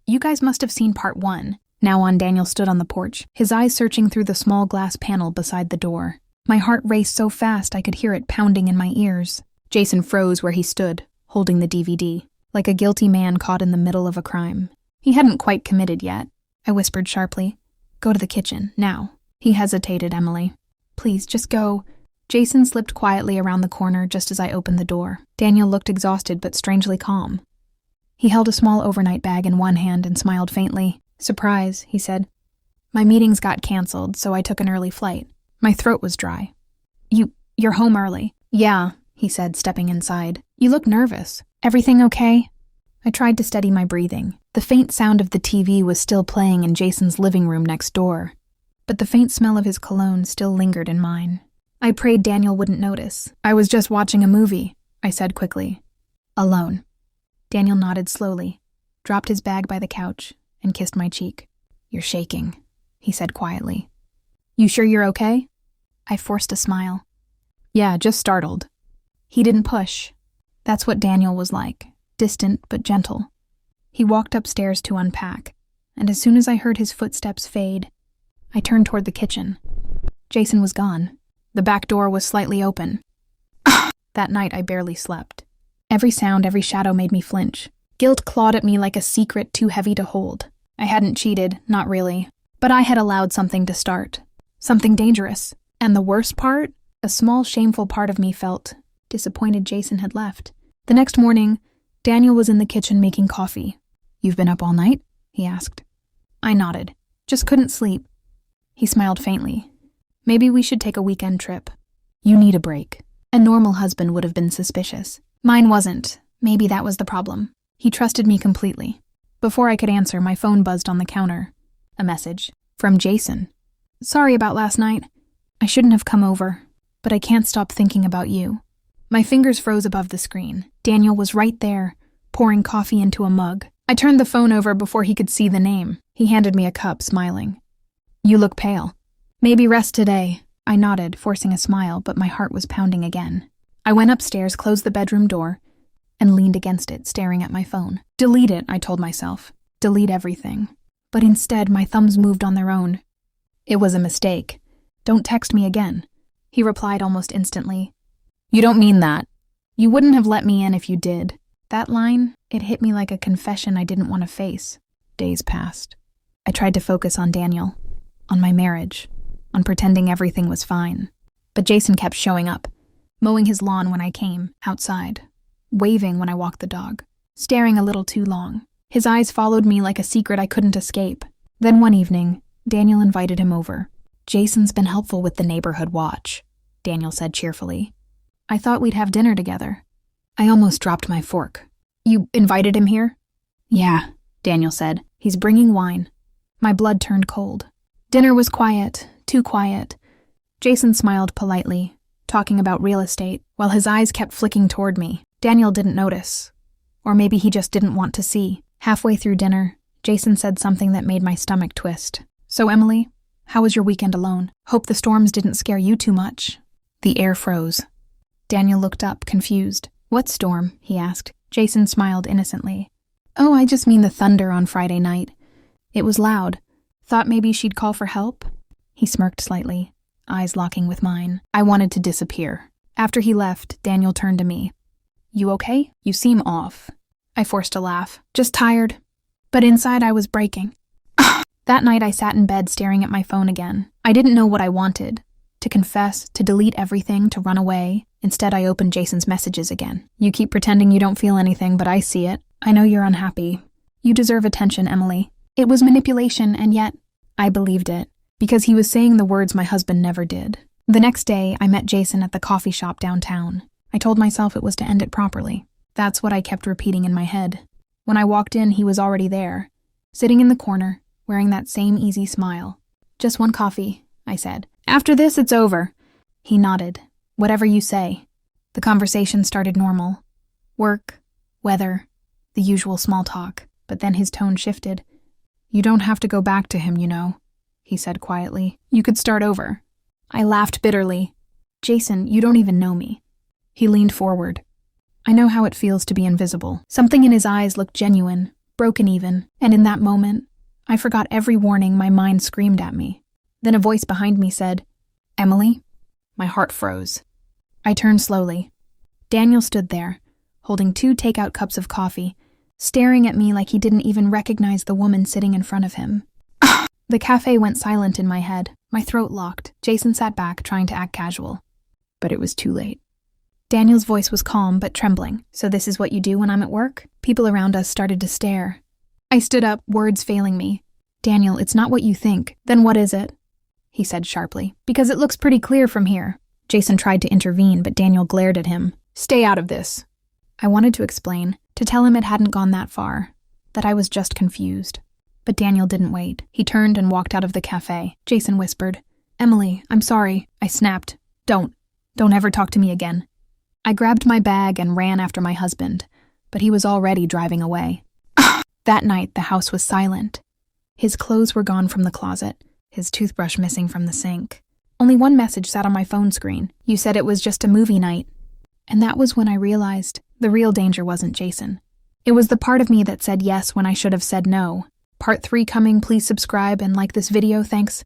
You guys must have seen part 1. Now on, Daniel stood on the porch, his eyes searching through the small glass panel beside the door. My heart raced so fast I could hear it pounding in my ears. Jason froze where he stood, holding the DVD, like a guilty man caught in the middle of a crime. He hadn't quite committed yet. I whispered sharply, "Go to the kitchen, now." He hesitated, Emily. "Please, just go." Jason slipped quietly around the corner just as I opened the door. Daniel looked exhausted but strangely calm. He held a small overnight bag in one hand and smiled faintly. "Surprise," he said. "My meetings got canceled, so I took an early flight. My throat was dry." You're home early." "Yeah," he said, stepping inside. "You look nervous. Everything okay?" I tried to steady my breathing. The faint sound of the TV was still playing in Jason's living room next door, but the faint smell of his cologne still lingered in mine. I prayed Daniel wouldn't notice. "I was just watching a movie," I said quickly. "Alone." Daniel nodded slowly, dropped his bag by the couch, and kissed my cheek. "You're shaking," he said quietly. "You sure you're okay?" I forced a smile. "Yeah, just startled." He didn't push. That's what Daniel was like, distant but gentle. He walked upstairs to unpack, and as soon as I heard his footsteps fade, I turned toward the kitchen. Jason was gone. The back door was slightly open. That night I barely slept. Every sound, every shadow made me flinch. Guilt clawed at me like a secret too heavy to hold. I hadn't cheated, not really, but I had allowed something to start. Something dangerous. And the worst part? A small, shameful part of me felt disappointed Jason had left. The next morning, Daniel was in the kitchen making coffee. "You've been up all night?" he asked. I nodded. "Just couldn't sleep." He smiled faintly. "Maybe we should take a weekend trip." "You need a break." A normal husband would have been suspicious. Mine wasn't. Maybe that was the problem. He trusted me completely. Before I could answer, my phone buzzed on the counter. A message. From Jason. "Sorry about last night. I shouldn't have come over, but I can't stop thinking about you." My fingers froze above the screen. Daniel was right there, pouring coffee into a mug. I turned the phone over before he could see the name. He handed me a cup, smiling. "You look pale." "Maybe rest today." I nodded, forcing a smile, but my heart was pounding again. I went upstairs, closed the bedroom door, and leaned against it, staring at my phone. Delete it, I told myself. Delete everything. But instead, my thumbs moved on their own. "It was a mistake. Don't text me again." He replied almost instantly. "You don't mean that. You wouldn't have let me in if you did." That line, it hit me like a confession I didn't want to face. Days passed. I tried to focus on Daniel, on my marriage, on pretending everything was fine. But Jason kept showing up, mowing his lawn when I came, outside, waving when I walked the dog, staring a little too long. His eyes followed me like a secret I couldn't escape. Then one evening, Daniel invited him over. "Jason's been helpful with the neighborhood watch," Daniel said cheerfully. "I thought we'd have dinner together." I almost dropped my fork. "You invited him here?" "Yeah," Daniel said. "He's bringing wine." My blood turned cold. Dinner was quiet, too quiet. Jason smiled politely, talking about real estate, while his eyes kept flicking toward me. Daniel didn't notice. Or maybe he just didn't want to see. Halfway through dinner, Jason said something that made my stomach twist. "So, Emily, how was your weekend alone? Hope the storms didn't scare you too much." The air froze. Daniel looked up, confused. "What storm?" he asked. Jason smiled innocently. "Oh, I just mean the thunder on Friday night. It was loud. Thought maybe she'd call for help?" He smirked slightly, eyes locking with mine. I wanted to disappear. After he left, Daniel turned to me. "You okay? You seem off." I forced a laugh. "Just tired." But inside I was breaking. That night I sat in bed staring at my phone again. I didn't know what I wanted. To confess, to delete everything, to run away. Instead, I opened Jason's messages again. "You keep pretending you don't feel anything, but I see it. I know you're unhappy. You deserve attention, Emily." It was manipulation, and yet I believed it, because he was saying the words my husband never did. The next day, I met Jason at the coffee shop downtown. I told myself it was to end it properly. That's what I kept repeating in my head. When I walked in, he was already there, sitting in the corner, wearing that same easy smile. "Just one coffee," I said. "After this, it's over." He nodded. "Whatever you say." The conversation started normal. Work, weather, the usual small talk. But then his tone shifted. "You don't have to go back to him, you know," he said quietly. "You could start over." I laughed bitterly. "Jason, you don't even know me." He leaned forward. "I know how it feels to be invisible." Something in his eyes looked genuine, broken even, and in that moment, I forgot every warning my mind screamed at me. Then a voice behind me said, "Emily?" My heart froze. I turned slowly. Daniel stood there, holding 2 takeout cups of coffee, staring at me like he didn't even recognize the woman sitting in front of him. The cafe went silent in my head. My throat locked. Jason sat back, trying to act casual. But it was too late. Daniel's voice was calm but trembling. "So this is what you do when I'm at work?" People around us started to stare. I stood up, words failing me. "Daniel, it's not what you think." "Then what is it?" he said sharply. "Because it looks pretty clear from here." Jason tried to intervene, but Daniel glared at him. "Stay out of this." I wanted to explain, to tell him it hadn't gone that far, that I was just confused. But Daniel didn't wait. He turned and walked out of the cafe. Jason whispered, "Emily, I'm sorry." I snapped, Don't ever talk to me again." I grabbed my bag and ran after my husband, but he was already driving away. That night, the house was silent. His clothes were gone from the closet, his toothbrush missing from the sink. Only one message sat on my phone screen. "You said it was just a movie night." And that was when I realized the real danger wasn't Jason. It was the part of me that said yes when I should have said no. Part 3 coming. Please subscribe and like this video. Thanks.